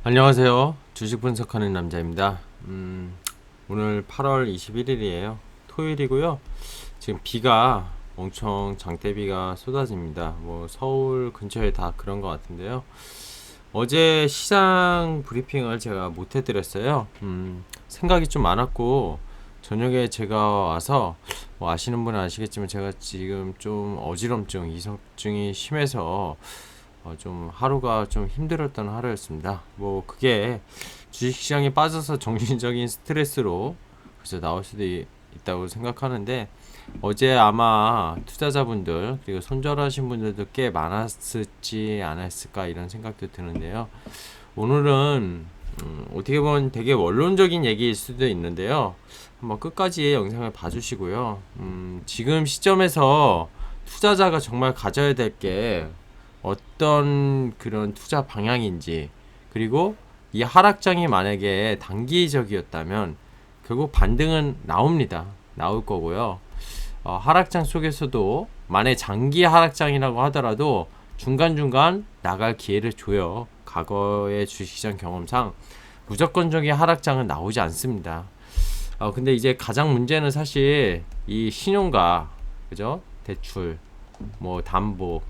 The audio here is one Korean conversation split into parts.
안녕하세요. 주식 분석하는 남자입니다. 오늘 8월 21일이에요. 토요일이고요. 지금 비가 엄청 장대비가 쏟아집니다. 뭐 서울 근처에 다 그런 것 같은데요. 어제 시장 브리핑을 제가 못 해드렸어요. 생각이 좀 많았고 저녁에 제가 와서 뭐 아시는 분은 아시겠지만 제가 지금 좀 어지럼증, 이석증이 심해서 좀 하루가 좀 힘들었던 하루였습니다. 뭐 그게 주식시장에 빠져서 정신적인 스트레스로 그래서 나올 수도 있다고 생각하는데 어제 아마 투자자분들 그리고 손절하신 분들도 꽤 많았을지 않았을까 이런 생각도 드는데요. 오늘은 어떻게 보면 되게 원론적인 얘기일 수도 있는데요. 한번 끝까지 영상을 봐주시고요. 지금 시점에서 투자자가 정말 가져야 될 게 어떤 그런 투자 방향인지, 그리고 이 하락장이 만약에 단기적이었다면 결국 반등은 나옵니다. 나올 거고요. 하락장 속에서도 만약 장기 하락장이라고 하더라도 중간중간 나갈 기회를 줘요. 과거의 주식시장 경험상 무조건적인 하락장은 나오지 않습니다. 근데 이제 가장 문제는 사실 이 신용과 그죠? 대출, 뭐 담보,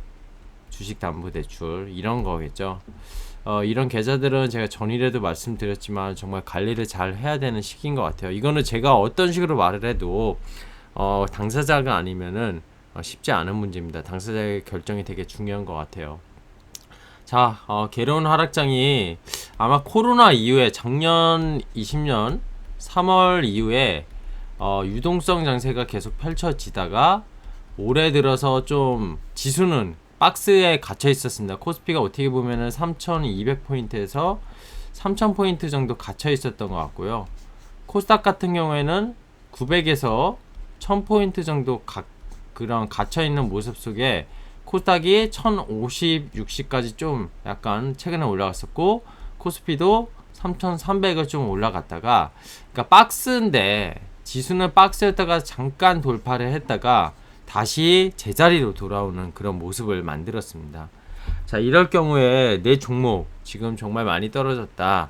주식담보대출 이런 거겠죠. 이런 계좌들은 제가 전일에도 말씀드렸지만 정말 관리를 잘 해야 되는 시기인 것 같아요. 이거는 제가 어떤 식으로 말을 해도 당사자가 아니면은 쉽지 않은 문제입니다. 당사자의 결정이 되게 중요한 것 같아요. 자, 개론 하락장이 아마 코로나 이후에 작년 20년 3월 이후에 유동성 장세가 계속 펼쳐지다가 올해 들어서 좀 지수는 박스에 갇혀 있었습니다. 코스피가 어떻게 보면은 3,200포인트에서 3,000포인트 정도 갇혀 있었던 것 같고요. 코스닥 같은 경우에는 900에서 1000포인트 정도 그런 갇혀 있는 모습 속에 코스닥이 1050, 60까지 좀 약간 최근에 올라갔었고 코스피도 3300을 좀 올라갔다가, 그러니까 박스인데 지수는 박스였다가 잠깐 돌파를 했다가 다시 제자리로 돌아오는 그런 모습을 만들었습니다. 자, 이럴 경우에 내 종목 지금 정말 많이 떨어졌다.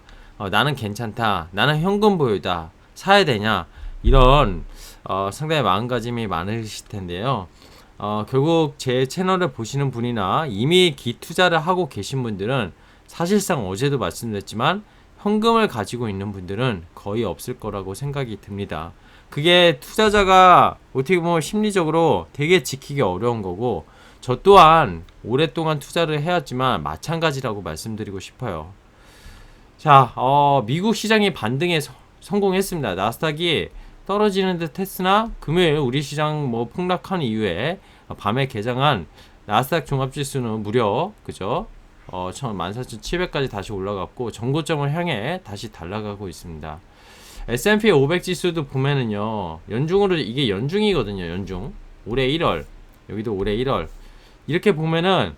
나는 괜찮다. 나는 현금 보유다. 사야 되냐? 이런 상당히 마음가짐이 많으실 텐데요. 결국 제 채널을 보시는 분이나 이미 기투자를 하고 계신 분들은 사실상 어제도 말씀드렸지만 현금을 가지고 있는 분들은 거의 없을 거라고 생각이 듭니다. 그게 투자자가 어떻게 보면 심리적으로 되게 지키기 어려운 거고, 저 또한 오랫동안 투자를 해왔지만 마찬가지라고 말씀드리고 싶어요. 자, 미국 시장이 반등에 성공했습니다. 나스닥이 떨어지는 듯 했으나 금요일 우리 시장 뭐 폭락한 이후에 밤에 개장한 나스닥 종합지수는 무려 그죠? 14,700까지 다시 올라갔고 전고점을 향해 다시 달려가고 있습니다. S&P 500 지수도 보면은요, 연중으로 이게 연중이거든요. 연중 올해 1월, 여기도 올해 1월 이렇게 보면은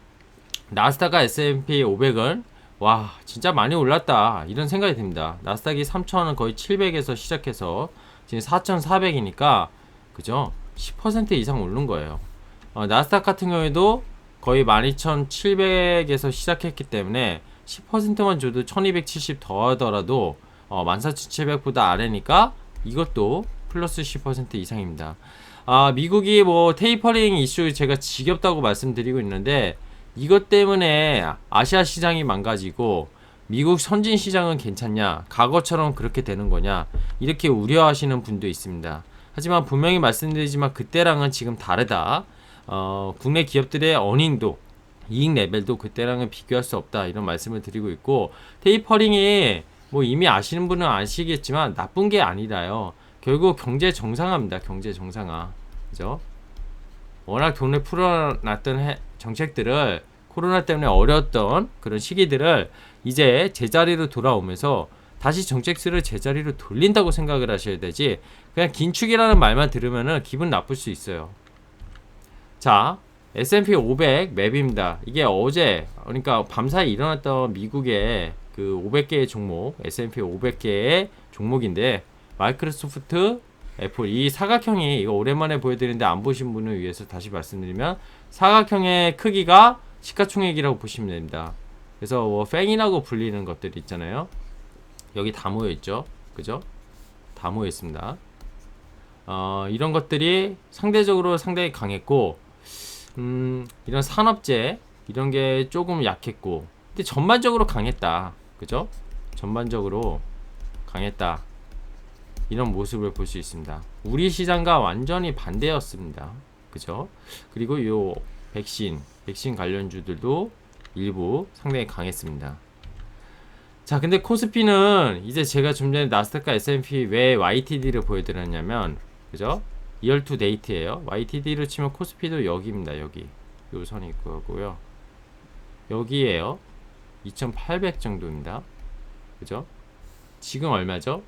나스닥과 S&P 500은 와 진짜 많이 올랐다 이런 생각이 듭니다. 나스닥이 3,000은 거의 700에서 시작해서 지금 4,400이니까 그죠? 10% 이상 오른 거예요. 나스닥 같은 경우에도 거의 12,700에서 시작했기 때문에 10%만 줘도 1270 더하더라도 14,700보다 아래니까 이것도 플러스 10% 이상입니다. 미국이 뭐 테이퍼링 이슈 제가 지겹다고 말씀드리고 있는데 이것 때문에 아시아 시장이 망가지고 미국 선진 시장은 괜찮냐? 과거처럼 그렇게 되는 거냐? 이렇게 우려하시는 분도 있습니다. 하지만 분명히 말씀드리지만 그때랑은 지금 다르다. 국내 기업들의 어닝도 이익 레벨도 그때랑은 비교할 수 없다 이런 말씀을 드리고 있고, 테이퍼링이 뭐 이미 아시는 분은 아시겠지만 나쁜 게 아니라요. 결국 경제 정상화입니다. 경제 정상화. 그죠? 워낙 돈을 풀어놨던 정책들을 코로나 때문에 어려웠던 그런 시기들을 이제 제자리로 돌아오면서 다시 정책들을 제자리로 돌린다고 생각을 하셔야 되지, 그냥 긴축이라는 말만 들으면은 기분 나쁠 수 있어요. 자, S&P 500 맵입니다. 이게 어제 그러니까 밤사이 일어났던 미국의 그 500개의 종목, S&P 500개의 종목인데 마이크로소프트, 애플 이 사각형이 이거 오랜만에 보여드리는데 안 보신 분을 위해서 다시 말씀드리면 사각형의 크기가 시가총액이라고 보시면 됩니다. 그래서 뭐 팽이라고 불리는 것들이 있잖아요. 여기 다 모여 있죠. 그죠? 다 모여 있습니다. 이런 것들이 상대적으로 상당히 강했고, 이런 산업재 이런 게 조금 약했고, 근데 전반적으로 강했다. 그죠? 전반적으로 강했다. 이런 모습을 볼 수 있습니다. 우리 시장과 완전히 반대였습니다. 그죠? 그리고 요 백신 관련주들도 일부 상당히 강했습니다. 자, 근데 코스피는 이제 제가 좀 전에 나스닥과 S&P 왜 YTD를 보여드렸냐면, 그죠? 이얼 투 데이트예요. YTD로 치면 코스피도 여기입니다. 여기 요 선이 있고요. 여기에요. 2800 정도입니다. 그죠? 지금 얼마죠?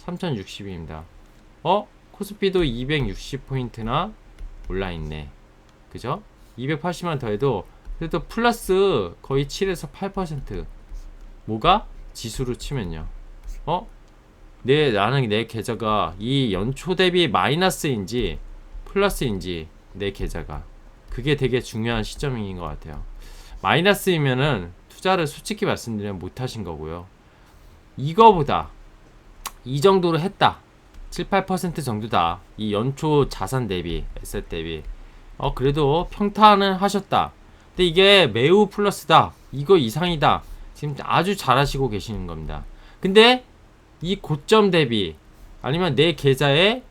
3060입니다. 코스피도 260포인트나 올라있네. 그죠? 280만 더해도 그래도 플러스 거의 7에서 8%. 뭐가? 지수로 치면요. 나는 내 계좌가 이 연초 대비 마이너스인지 플러스인지 내 계좌가 그게 되게 중요한 시점인 것 같아요. 마이너스이면은 투자를 솔직히 말씀드리면 못하신 거고요. 이거보다 이 정도로 했다. 7, 8% 정도다. 이 연초 자산 대비, 에셋 대비. 그래도 평탄은 하셨다. 근데 이게 매우 플러스다. 이거 이상이다. 지금 아주 잘하시고 계시는 겁니다. 근데 이 고점 대비 아니면 내 계좌의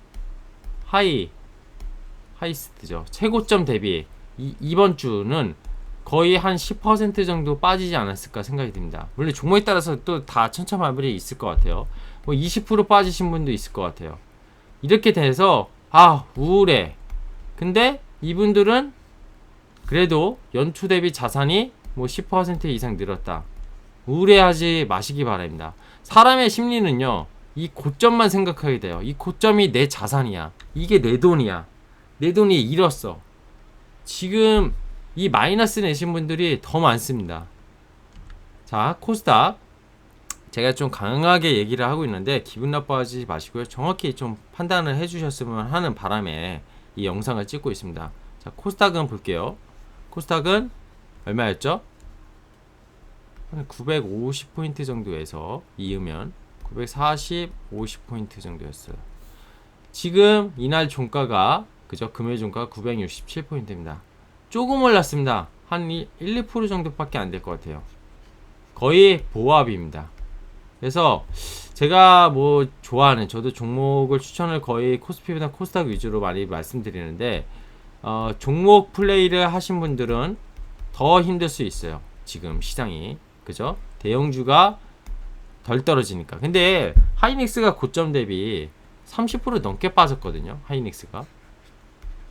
하이스트죠. 최고점 대비 이번 주는 거의 한 10% 정도 빠지지 않았을까 생각이 듭니다. 물론 종목에 따라서 또 다 천차만별이 있을 것 같아요. 뭐 20% 빠지신 분도 있을 것 같아요. 이렇게 돼서 우울해. 근데 이분들은 그래도 연초 대비 자산이 뭐 10% 이상 늘었다. 우울해하지 마시기 바랍니다. 사람의 심리는요, 이 고점만 생각하게 돼요. 이 고점이 내 자산이야. 이게 내 돈이야. 내 돈이 잃었어. 지금 이 마이너스 내신 분들이 더 많습니다. 자, 코스닥. 제가 좀 강하게 얘기를 하고 있는데 기분 나빠하지 마시고요. 정확히 좀 판단을 해주셨으면 하는 바람에 이 영상을 찍고 있습니다. 자, 코스닥은 볼게요. 코스닥은 얼마였죠? 한 950포인트 정도에서 이으면 940, 50포인트 정도였어요. 지금 이날 종가가 그죠? 금요일 종가가 967포인트입니다. 조금 올랐습니다. 한 1, 2% 정도밖에 안 될 것 같아요. 거의 보합입니다. 그래서 제가 뭐 좋아하는 저도 종목을 추천을 거의 코스피보다 코스닥 위주로 많이 말씀드리는데 종목 플레이를 하신 분들은 더 힘들 수 있어요. 지금 시장이 그죠? 대형주가 덜 떨어지니까. 근데 하이닉스가 고점 대비 30% 넘게 빠졌거든요. 하이닉스가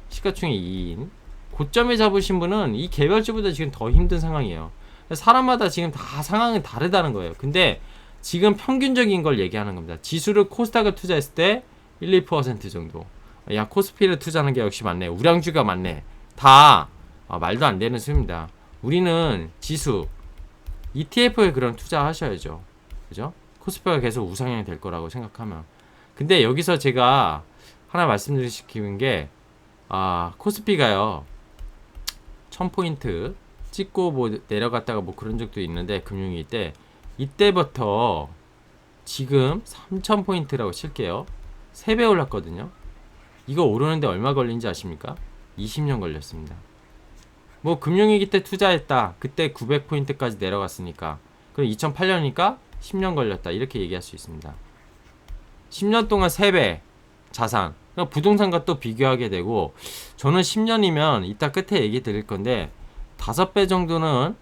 시가총액 2인 고점에 잡으신 분은 이 개별주보다 지금 더 힘든 상황이에요. 사람마다 지금 다 상황은 다르다는 거예요. 근데 지금 평균적인 걸 얘기하는 겁니다. 지수를 코스닥을 투자했을 때 1, 2% 정도. 야, 코스피를 투자하는 게 역시 맞네. 우량주가 맞네. 다 말도 안 되는 수입니다. 우리는 지수 ETF에 그런 투자하셔야죠. 그죠? 코스피가 계속 우상향이 될 거라고 생각하면. 근데 여기서 제가 하나 말씀드리는 게 코스피가요. 1000포인트 찍고 뭐 내려갔다가 뭐 그런 적도 있는데 금융위 때 이때부터 지금 3000포인트라고 칠게요. 3배 올랐거든요. 이거 오르는데 얼마 걸린지 아십니까? 20년 걸렸습니다. 뭐 금융위기 때 투자했다. 그때 900포인트까지 내려갔으니까. 그럼 2008년이니까 10년 걸렸다. 이렇게 얘기할 수 있습니다. 10년 동안 3배 자산. 그러니까 부동산과 또 비교하게 되고 저는 10년이면 이따 끝에 얘기 드릴 건데 5배 정도는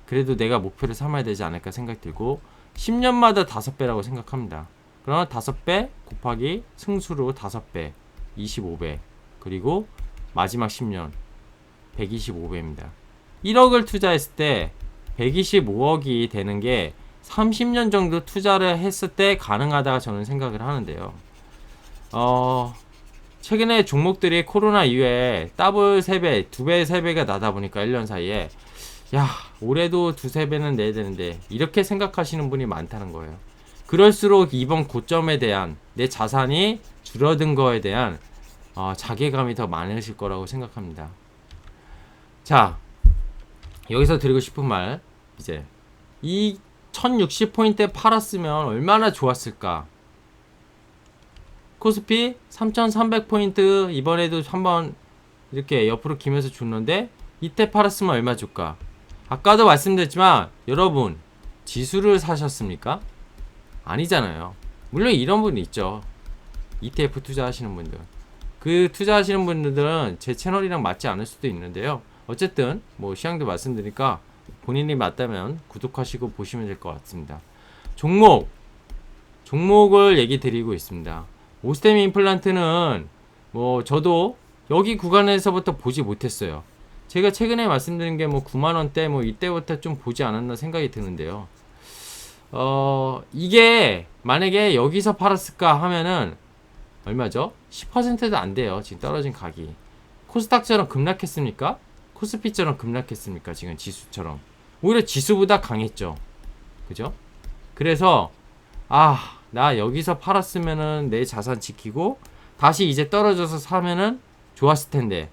그래도 내가 목표를 삼아야 되지 않을까 생각 들고 10년마다 5배라고 생각합니다. 그러면 5배 곱하기 승수로 5배 25배 그리고 마지막 10년 125배입니다. 1억을 투자했을 때 125억이 되는 게 30년 정도 투자를 했을 때 가능하다 저는 생각을 하는데요. 최근에 종목들이 코로나 이후에 더블 3배, 2배, 3배가 나다 보니까 1년 사이에 야, 올해도 2, 3배는 내야 되는데 이렇게 생각하시는 분이 많다는 거예요. 그럴수록 이번 고점에 대한 내 자산이 줄어든 거에 대한 자괴감이 더 많으실 거라고 생각합니다. 자, 여기서 드리고 싶은 말 이제 이 1060포인트에 팔았으면 얼마나 좋았을까. 코스피 3300포인트 이번에도 한번 이렇게 옆으로 기면서 줬는데 이때 팔았으면 얼마 줄까. 아까도 말씀드렸지만 여러분 지수를 사셨습니까? 아니잖아요. 물론 이런 분이 있죠. ETF 투자하시는 분들. 그 투자하시는 분들은 제 채널이랑 맞지 않을 수도 있는데요. 어쨌든 뭐 시황도 말씀드리니까 본인이 맞다면 구독하시고 보시면 될 것 같습니다. 종목을 얘기 드리고 있습니다. 오스템 임플란트는 뭐 저도 여기 구간에서부터 보지 못했어요. 제가 최근에 말씀드린 게 뭐 9만원대 뭐 이때부터 좀 보지 않았나 생각이 드는데요. 이게 만약에 여기서 팔았을까 하면은 얼마죠? 10%도 안 돼요. 지금 떨어진 가격이. 코스닥처럼 급락했습니까? 코스피처럼 급락했습니까? 지금 지수처럼. 오히려 지수보다 강했죠. 그죠? 그래서 나 여기서 팔았으면은 내 자산 지키고 다시 이제 떨어져서 사면은 좋았을 텐데.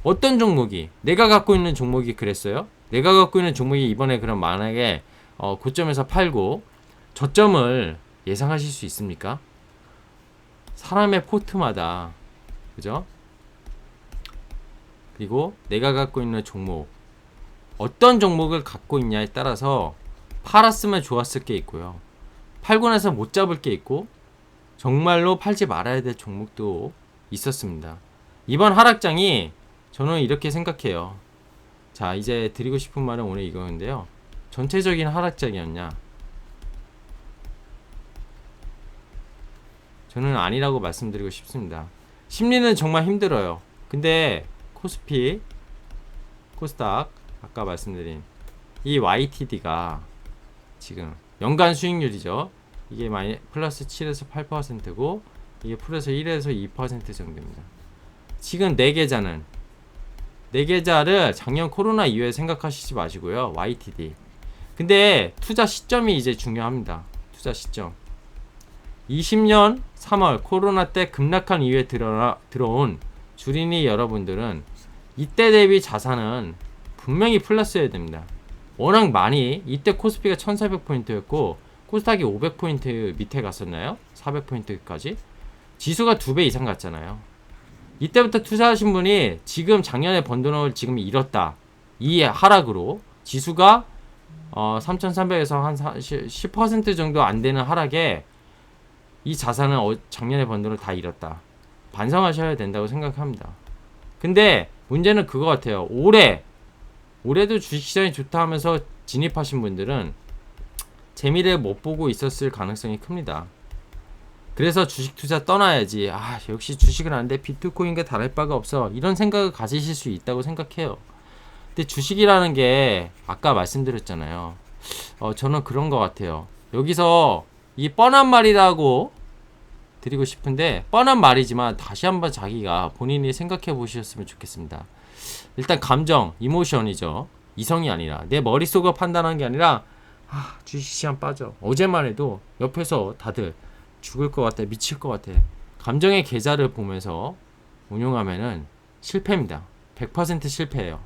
어떤 종목이 내가 갖고 있는 종목이 그랬어요? 내가 갖고 있는 종목이 이번에 그럼 만약에 고점에서 팔고 저점을 예상하실 수 있습니까? 사람의 포트마다 그죠? 그리고 내가 갖고 있는 종목 어떤 종목을 갖고 있냐에 따라서 팔았으면 좋았을 게 있고요. 팔고 나서 못 잡을 게 있고 정말로 팔지 말아야 될 종목도 있었습니다. 이번 하락장이 저는 이렇게 생각해요. 자, 이제 드리고 싶은 말은 오늘 이거인데요. 전체적인 하락장이었냐? 저는 아니라고 말씀드리고 싶습니다. 심리는 정말 힘들어요. 근데 코스피, 코스닥 아까 말씀드린 이 YTD가 지금 연간 수익률이죠. 이게 플러스 7에서 8%고 이게 플러스 1에서 2% 정도입니다. 지금 4계좌는 4계좌를 작년 코로나 이후에 생각하시지 마시고요. YTD. 근데 투자 시점이 이제 중요합니다. 투자 시점. 20년 3월 코로나 때 급락한 이후에 들어온 주린이 여러분들은 이때 대비 자산은 분명히 플러스여야 됩니다. 워낙 많이 이때 코스피가 1400포인트였고 코스닥이 500포인트 밑에 갔었나요? 400포인트까지 지수가 2배 이상 갔잖아요. 이때부터 투자하신 분이 지금 작년에 번 돈을 지금 잃었다. 이 하락으로 지수가 3300에서 한 10% 정도 안 되는 하락에 이 자산은 작년에 번 돈을 다 잃었다. 반성하셔야 된다고 생각합니다. 근데 문제는 그거 같아요. 올해도 주식시장이 좋다 하면서 진입하신 분들은 재미를 못 보고 있었을 가능성이 큽니다. 그래서 주식 투자 떠나야지. 역시 주식은 안 돼. 비트코인과 다를 바가 없어. 이런 생각을 가지실 수 있다고 생각해요. 근데 주식이라는 게 아까 말씀드렸잖아요. 저는 그런 것 같아요. 여기서 이 뻔한 말이라고 드리고 싶은데 뻔한 말이지만 다시 한번 자기가 본인이 생각해 보셨으면 좋겠습니다. 일단 감정, 이모션이죠. 이성이 아니라 내 머릿속을 판단하는 게 아니라 주식시장 빠져. 어제만 해도 옆에서 다들 죽을 것 같아, 미칠 것 같아. 감정의 계좌를 보면서 운용하면은 실패입니다. 100% 실패예요.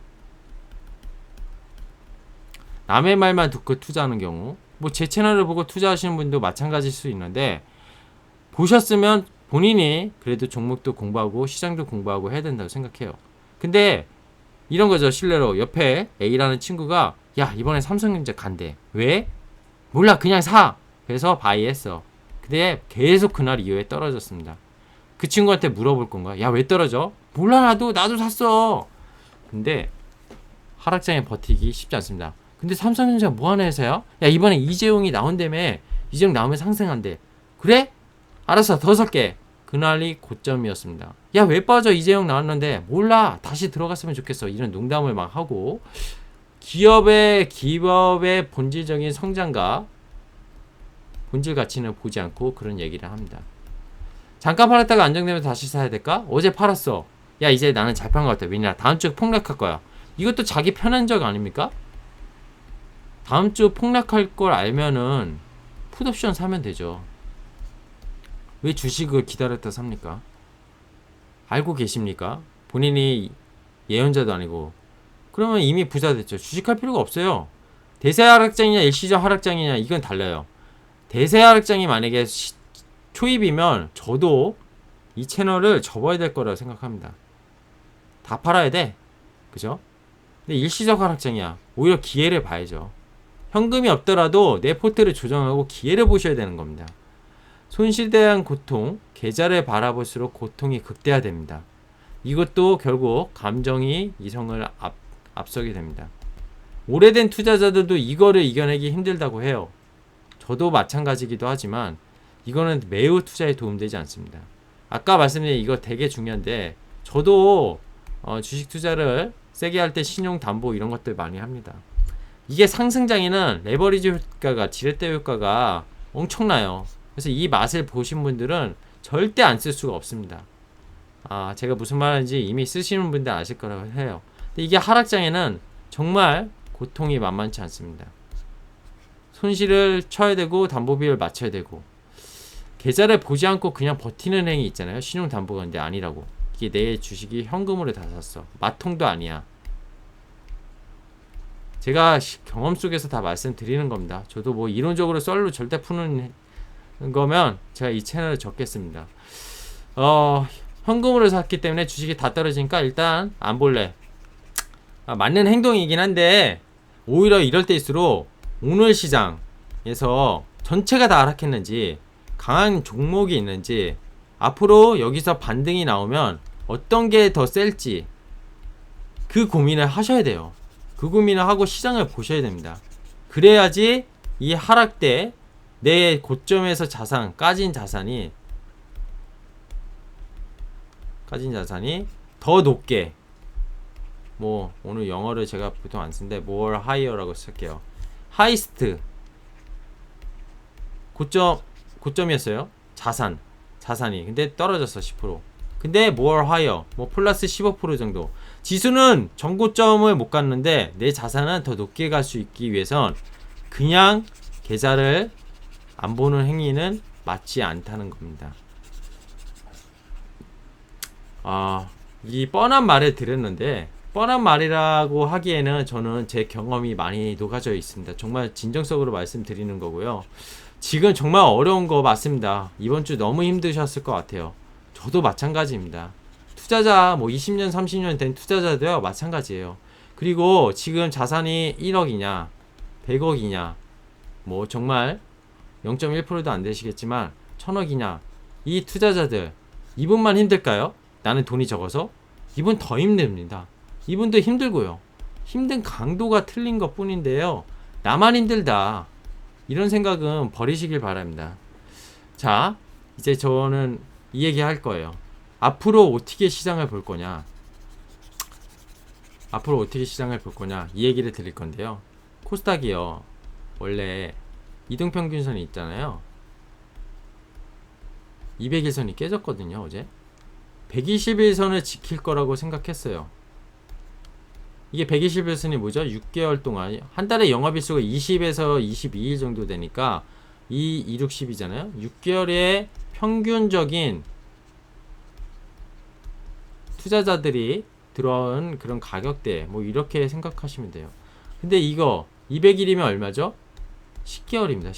남의 말만 듣고 투자하는 경우, 뭐 제 채널을 보고 투자하시는 분도 마찬가지일 수 있는데 보셨으면 본인이 그래도 종목도 공부하고 시장도 공부하고 해야 된다고 생각해요. 근데 이런 거죠. 실례로 옆에 A라는 친구가 야 이번에 삼성전자 간대. 왜? 몰라 그냥 사. 그래서 바이했어. 근데 계속 그날 이후에 떨어졌습니다. 그 친구한테 물어볼 건가? 야 왜 떨어져? 몰라 나도 샀어. 근데 하락장에 버티기 쉽지 않습니다. 근데 삼성전자 뭐 하는 회사야? 야 이번에 이재용이 나온다며. 이재용 나오면 상승한대. 그래? 알았어 더 살게. 그날이 고점이었습니다. 야 왜 빠져? 이재용 나왔는데. 몰라 다시 들어갔으면 좋겠어. 이런 농담을 막 하고 기업의 본질적인 성장과 본질 가치는 보지 않고 그런 얘기를 합니다. 잠깐 팔았다가 안정되면 다시 사야 될까? 어제 팔았어. 야 이제 나는 잘 판 것 같아. 왜냐 다음 주에 폭락할 거야. 이것도 자기 편한 적 아닙니까? 다음 주 폭락할 걸 알면은 풋옵션 사면 되죠. 왜 주식을 기다렸다 삽니까? 알고 계십니까? 본인이 예언자도 아니고. 그러면 이미 부자 됐죠. 주식할 필요가 없어요. 대세 하락장이냐 일시적 하락장이냐 이건 달라요. 대세 하락장이 만약에 초입이면 저도 이 채널을 접어야 될 거라고 생각합니다. 다 팔아야 돼. 그죠? 근데 일시적 하락장이야. 오히려 기회를 봐야죠. 현금이 없더라도 내 포트를 조정하고 기회를 보셔야 되는 겁니다. 손실에 대한 고통, 계좌를 바라볼수록 고통이 극대화됩니다. 이것도 결국 감정이 이성을 앞서게 됩니다. 오래된 투자자들도 이거를 이겨내기 힘들다고 해요. 저도 마찬가지기도 하지만 이거는 매우 투자에 도움되지 않습니다. 아까 말씀드린 이거 되게 중요한데 저도 주식 투자를 세게 할 때 신용 담보 이런 것들 많이 합니다. 이게 상승장에는 레버리지 효과가 지렛대 효과가 엄청나요. 그래서 이 맛을 보신 분들은 절대 안 쓸 수가 없습니다. 제가 무슨 말하는지 이미 쓰시는 분들 아실 거라고 해요. 근데 이게 하락장에는 정말 고통이 만만치 않습니다. 손실을 쳐야 되고 담보비를 맞춰야 되고 계좌를 보지 않고 그냥 버티는 행위 있잖아요. 신용담보가 근데 아니라고. 이게 내 주식이 현금으로 다 샀어. 마통도 아니야. 제가 경험 속에서 다 말씀드리는 겁니다. 저도 뭐 이론적으로 썰로 절대 푸는 거면 제가 이 채널을 적겠습니다. 현금으로 샀기 때문에 주식이 다 떨어지니까 일단 안 볼래. 맞는 행동이긴 한데 오히려 이럴 때일수록 오늘 시장에서 전체가 다 하락했는지 강한 종목이 있는지 앞으로 여기서 반등이 나오면 어떤 게 더 셀지 그 고민을 하셔야 돼요. 그 고민을 하고 시장을 보셔야 됩니다. 그래야지 이 하락 때 내 고점에서 까진 자산이 더 높게 뭐 오늘 영어를 제가 보통 안 쓰는데 more higher라고 쓸게요. 하이스트 고점이었어요. 자산이 근데 떨어졌어 10%. 근데 more higher 뭐 플러스 15% 정도. 지수는 전고점을 못 갔는데 내 자산은 더 높게 갈 수 있기 위해선 그냥 계좌를 안 보는 행위는 맞지 않다는 겁니다. 이 뻔한 말을 드렸는데 뻔한 말이라고 하기에는 저는 제 경험이 많이 녹아져 있습니다. 정말 진정성으로 말씀드리는 거고요. 지금 정말 어려운 거 맞습니다. 이번 주 너무 힘드셨을 것 같아요. 저도 마찬가지입니다. 투자자 뭐 20년 30년 된 투자자도요 마찬가지예요. 그리고 지금 자산이 1억이냐 100억이냐 뭐 정말 0.1%도 안 되시겠지만 1000억이냐 이 투자자들 이분만 힘들까요? 나는 돈이 적어서? 이분 더 힘듭니다. 이분도 힘들고요. 힘든 강도가 틀린 것 뿐인데요. 나만 힘들다. 이런 생각은 버리시길 바랍니다. 자, 이제 저는 이 얘기 할 거예요. 앞으로 어떻게 시장을 볼 거냐? 이 얘기를 드릴 건데요. 코스닥이요. 원래 이동평균선이 있잖아요. 200일선이 깨졌거든요, 어제. 120일선을 지킬 거라고 생각했어요. 이게 120일선이 뭐죠? 6개월 동안 한 달에 영업일수가 20에서 22일 정도 되니까 2, 6, 10이잖아요. 6개월의 평균적인 투자자들이 들어온 그런 가격대 뭐 이렇게 생각하시면 돼요. 근데 이거 200일이면 얼마죠? 10개월입니다.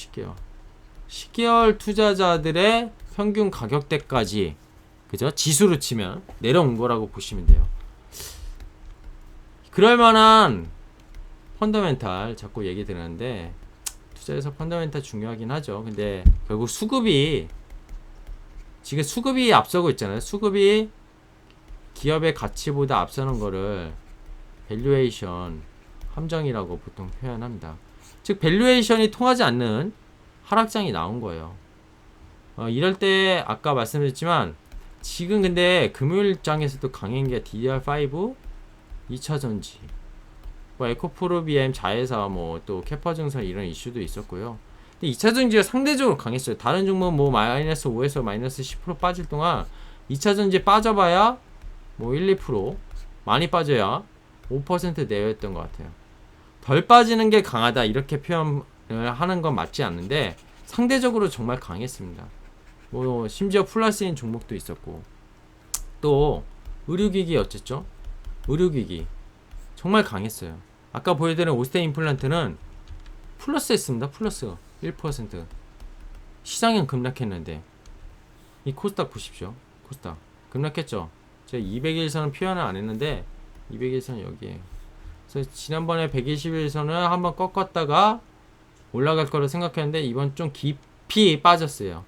10개월 투자자들의 평균 가격대까지 그죠? 지수로 치면 내려온 거라고 보시면 돼요. 그럴 만한 펀더멘탈 자꾸 얘기 드리는데 투자에서 펀더멘탈 중요하긴 하죠. 근데 결국 지금 수급이 앞서고 있잖아요. 수급이 기업의 가치보다 앞서는 거를 밸류에이션 함정이라고 보통 표현합니다. 즉 밸류에이션이 통하지 않는 하락장이 나온 거예요. 이럴 때 아까 말씀드렸지만 지금 근데 금요일장에서도 강한 게 DDR5 2차전지 뭐 에코프로비엠 자회사 뭐 또 캐파증설 이런 이슈도 있었고요. 근데 2차전지가 상대적으로 강했어요. 다른 종목 뭐 마이너스 5에서 마이너스 10% 빠질 동안 2차전지 빠져봐야 뭐 1, 2% 많이 빠져야 5% 내외였던 것 같아요. 덜 빠지는 게 강하다 이렇게 표현을 하는 건 맞지 않는데 상대적으로 정말 강했습니다. 뭐 심지어 플러스인 종목도 있었고 또 의료기기 어쨌죠? 의료기기 정말 강했어요. 아까 보여드린 오스테 임플란트는 플러스 했습니다. 플러스 1%. 시장은 급락했는데 이 코스닥 보십시오. 코스닥 급락했죠. 제가 200일선은 표현을 안 했는데 200일선 여기에요. 그래서 지난번에 121선을 한번 꺾었다가 올라갈 거라 생각했는데 이번 좀 깊이 빠졌어요.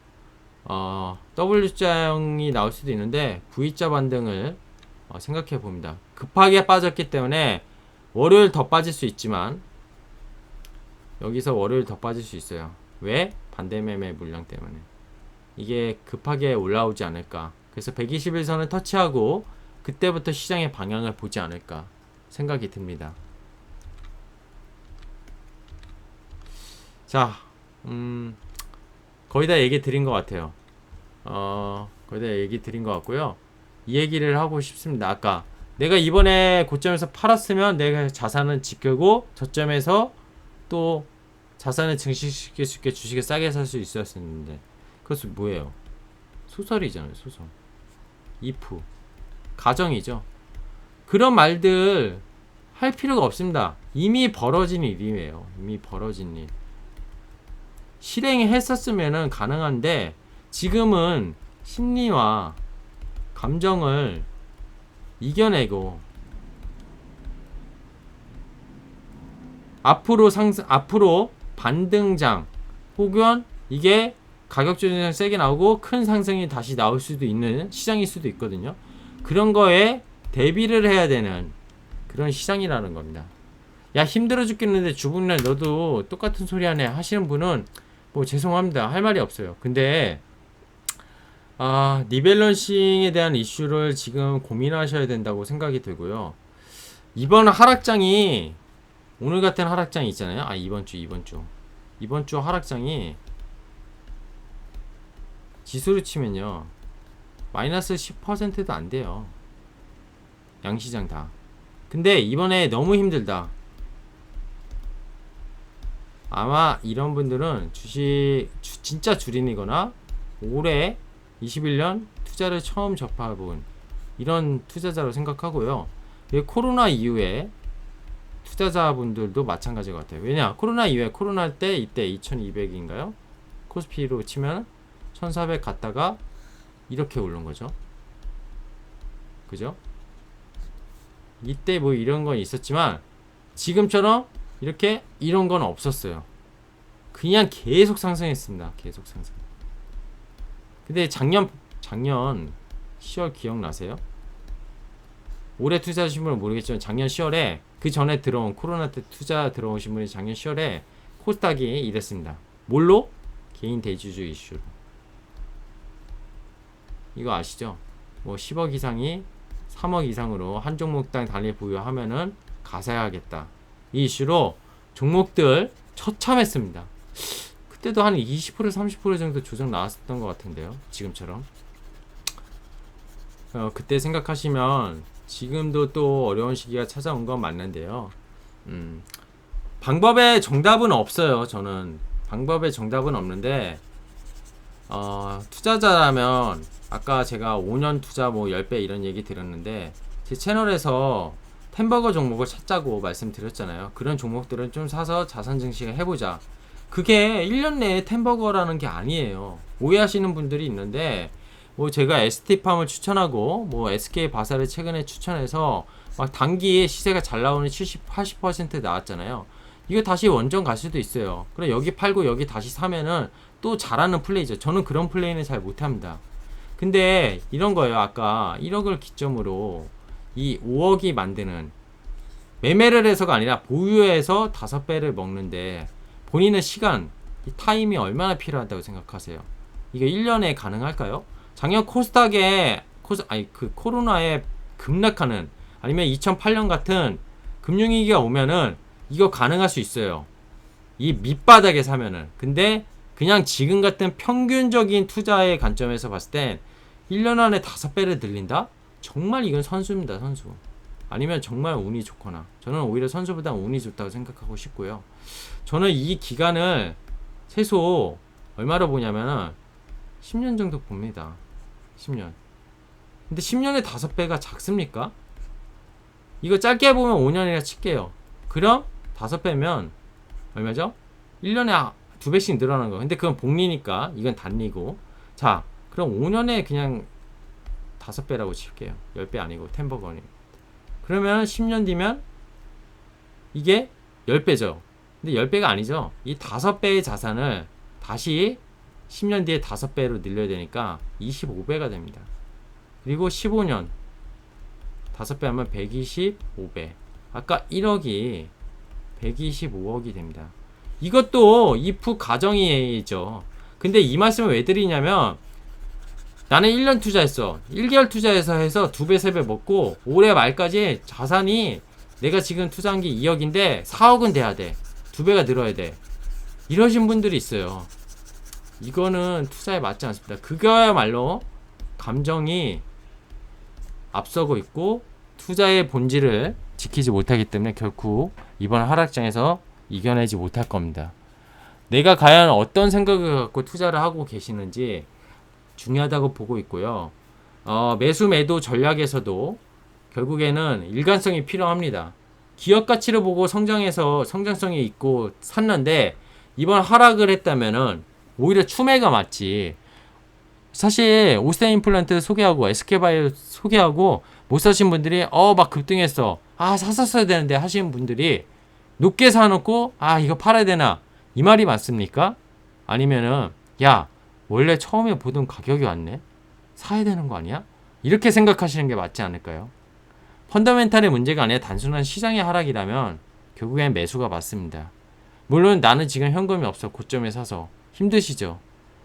W자형이 나올 수도 있는데 V자 반등을 생각해 봅니다. 급하게 빠졌기 때문에 월요일 더 빠질 수 있지만 여기서 월요일 더 빠질 수 있어요. 왜? 반대매매 물량 때문에. 이게 급하게 올라오지 않을까. 그래서 121선을 터치하고 그때부터 시장의 방향을 보지 않을까 생각이 듭니다. 자, 거의 다 얘기 드린 것 같아요. 거의 다 얘기 드린 것 같고요. 이 얘기를 하고 싶습니다. 아까 내가 이번에 고점에서 팔았으면 내가 자산은 지키고 저점에서 또 자산을 증식시킬 수 있게 주식을 싸게 살 수 있었는데 그것은 뭐예요? 소설이잖아요. 소설. if 가정이죠. 그런 말들 할 필요가 없습니다. 이미 벌어진 일이에요. 이미 벌어진 일. 실행했었으면 가능한데 지금은 심리와 감정을 이겨내고 앞으로 반등장 혹은 이게 가격 조정이 세게 나오고 큰 상승이 다시 나올 수도 있는 시장일 수도 있거든요. 그런 거에 대비를 해야 되는 그런 시장이라는 겁니다. 야 힘들어 죽겠는데 주북날 너도 똑같은 소리 하네 하시는 분은 뭐 죄송합니다. 할 말이 없어요. 근데 리밸런싱에 대한 이슈를 지금 고민하셔야 된다고 생각이 들고요. 이번 하락장이 오늘 같은 하락장이 있잖아요. 이번 주 하락장이 지수로 치면요. 마이너스 10%도 안 돼요. 양시장 다. 근데 이번에 너무 힘들다. 아마 이런 분들은 진짜 주린이거나 올해 21년 투자를 처음 접해본 이런 투자자로 생각하고요. 코로나 이후에 투자자분들도 마찬가지 같아요. 왜냐? 코로나 이후에 코로나 때 이때 2200인가요? 코스피로 치면 1400 갔다가 이렇게 오른 거죠. 그죠? 이때 뭐 이런 건 있었지만 지금처럼 이렇게 이런 건 없었어요. 그냥 계속 상승했습니다. 계속 상승. 근데 작년 10월 기억나세요? 올해 투자하신 분은 모르겠지만 작년 10월에 그 전에 들어온 코로나 때 투자 들어오신 분이 작년 10월에 코스닥이 이랬습니다. 뭘로? 개인 대주주 이슈로. 이거 아시죠? 뭐 10억 이상이 3억 이상으로 한 종목당 단일 보유하면은 가사야하겠다. 이 이슈로 종목들 처참했습니다. 그때도 한 20% 30% 정도 조정 나왔었던 것 같은데요. 지금처럼. 그때 생각하시면 지금도 또 어려운 시기가 찾아온 건 맞는데요. 방법의 정답은 없어요. 저는 방법의 정답은 없는데 투자자라면 아까 제가 5년 투자 뭐 10배 이런 얘기 드렸는데 제 채널에서 템버거 종목을 찾자고 말씀드렸잖아요. 그런 종목들은 좀 사서 자산 증식을 해보자. 그게 1년 내에 템버거라는 게 아니에요. 오해하시는 분들이 있는데 뭐 제가 ST팜을 추천하고 뭐 SK바사를 최근에 추천해서 막 단기에 시세가 잘 나오는 70, 80% 나왔잖아요. 이거 다시 원전 갈 수도 있어요. 그래 여기 팔고 여기 다시 사면은 또 잘하는 플레이죠. 저는 그런 플레이는 잘 못합니다. 근데 이런 거예요. 아까 1억을 기점으로 이 5억이 만드는 매매를 해서가 아니라 보유해서 5배를 먹는데 본인의 시간, 이 타임이 얼마나 필요하다고 생각하세요? 이게 1년에 가능할까요? 작년 코스닥에 코로나에 급락하는 아니면 2008년 같은 금융위기가 오면은 이거 가능할 수 있어요. 이 밑바닥에 사면은. 근데 그냥 지금 같은 평균적인 투자의 관점에서 봤을 땐 1년 안에 5배를 늘린다? 정말 이건 선수입니다. 선수. 아니면 정말 운이 좋거나. 저는 오히려 선수보다 운이 좋다고 생각하고 싶고요. 저는 이 기간을 최소 얼마로 보냐면은 10년 정도 봅니다. 10년. 근데 10년에 5배가 작습니까? 이거 짧게 보면 5년이라 칠게요. 그럼 5배면 얼마죠? 1년에 2배씩 늘어나는 거. 근데 그건 복리니까 이건 단리고. 자, 그럼 5년에 그냥 5배라고 칠게요. 10배 아니고 10버거니. 그러면 10년 뒤면 이게 10배죠. 근데 10배가 아니죠. 이 5배의 자산을 다시 10년 뒤에 5배로 늘려야 되니까 25배가 됩니다. 그리고 15년 5배 하면 125배. 아까 1억이 125억이 됩니다. 이것도 if 가정이죠. 근데 이 말씀을 왜 드리냐면 나는 1년 투자했어. 1개월 투자해서 해서 2배, 3배 먹고 올해 말까지 자산이 내가 지금 투자한 게 2억인데 4억은 돼야 돼. 2배가 늘어야 돼. 이러신 분들이 있어요. 이거는 투자에 맞지 않습니다. 그거야말로 감정이 앞서고 있고 투자의 본질을 지키지 못하기 때문에 결국 이번 하락장에서 이겨내지 못할 겁니다. 내가 과연 어떤 생각을 갖고 투자를 하고 계시는지 중요하다고 보고 있고요. 매수 매도 전략에서도 결국에는 일관성이 필요합니다. 기업 가치를 보고 성장성이 있고 샀는데 이번 하락을 했다면은 오히려 추매가 맞지. 사실 오스템 임플란트 소개하고 SK바이오 소개하고 못 사신 분들이 막 급등했어. 샀었어야 되는데 하시는 분들이 높게 사놓고 이거 팔아야 되나 이 말이 맞습니까? 아니면은 야 원래 처음에 보던 가격이 왔네 사야 되는 거 아니야? 이렇게 생각하시는 게 맞지 않을까요? 펀더멘탈의 문제가 아니라 단순한 시장의 하락이라면 결국엔 매수가 맞습니다. 물론 나는 지금 현금이 없어 고점에 사서 힘드시죠.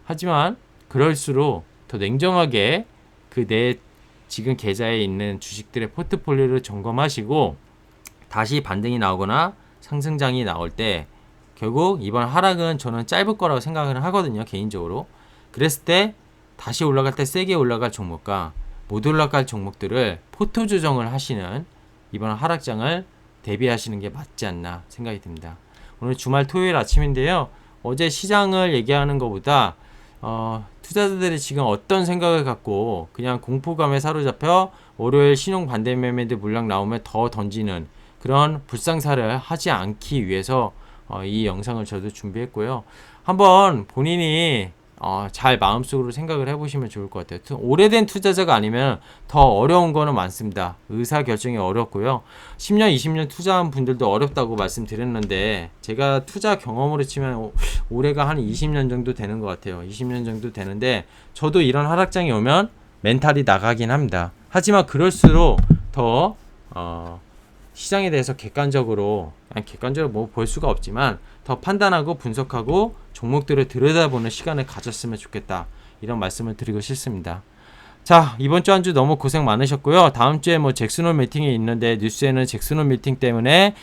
하지만 그럴수록 더 냉정하게 그 내 지금 계좌에 있는 주식들의 포트폴리오를 점검하시고 다시 반등이 나오거나 상승장이 나올 때 결국 이번 하락은 저는 짧을 거라고 생각을 하거든요. 개인적으로. 그랬을 때 다시 올라갈 때 세게 올라갈 종목과 못 올라갈 종목들을 포트 조정을 하시는 이번 하락장을 대비하시는 게 맞지 않나 생각이 듭니다. 오늘 주말 토요일 아침인데요. 어제 시장을 얘기하는 것보다 투자자들이 지금 어떤 생각을 갖고 그냥 공포감에 사로잡혀 월요일 신용 반대 매매들 물량 나오면 더 던지는 그런 불상사를 하지 않기 위해서 이 영상을 저도 준비했고요. 한번 본인이 잘 마음속으로 생각을 해보시면 좋을 것 같아요. 오래된 투자자가 아니면 더 어려운 거는 많습니다. 의사결정이 어렵고요. 10년, 20년 투자한 분들도 어렵다고 말씀드렸는데 제가 투자 경험으로 치면 올해가 한 20년 정도 되는 것 같아요. 20년 정도 되는데 저도 이런 하락장이 오면 멘탈이 나가긴 합니다. 하지만 그럴수록 더 시장에 대해서 객관적으로 뭐 볼 수가 없지만 더 판단하고 분석하고 종목들을 들여다보는 시간을 가졌으면 좋겠다. 이런 말씀을 드리고 싶습니다. 자, 이번 주 한 주 너무 고생 많으셨고요. 다음 주에 뭐 잭슨홀 미팅이 있는데 뉴스에는 잭슨홀 미팅 때문에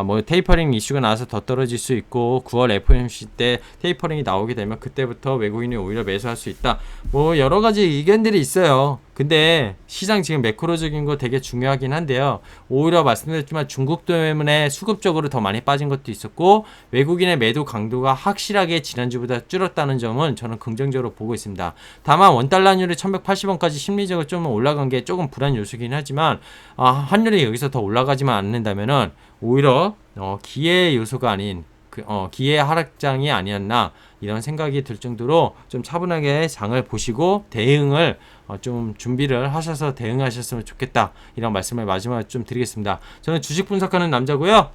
뭐 테이퍼링 이슈가 나와서 더 떨어질 수 있고 9월 FOMC 때 테이퍼링이 나오게 되면 그때부터 외국인이 오히려 매수할 수 있다. 뭐 여러 가지 의견들이 있어요. 근데 시장 지금 매크로적인 거 되게 중요하긴 한데요. 오히려 말씀드렸지만 중국 때문에 수급적으로 더 많이 빠진 것도 있었고 외국인의 매도 강도가 확실하게 지난주보다 줄었다는 점은 저는 긍정적으로 보고 있습니다. 다만 원달러율이 1180원까지 심리적으로 좀 올라간 게 조금 불안 요소긴 하지만 환율이 여기서 더 올라가지만 않는다면은 오히려 기회 요소가 아닌 기회 하락장이 아니었나 이런 생각이 들 정도로 좀 차분하게 장을 보시고 대응을 좀 준비를 하셔서 대응하셨으면 좋겠다 이런 말씀을 마지막으로 좀 드리겠습니다. 저는 주식 분석하는 남자고요.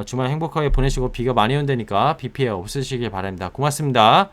주말 행복하게 보내시고 비가 많이 온다니까 비 피해 없으시길 바랍니다. 고맙습니다.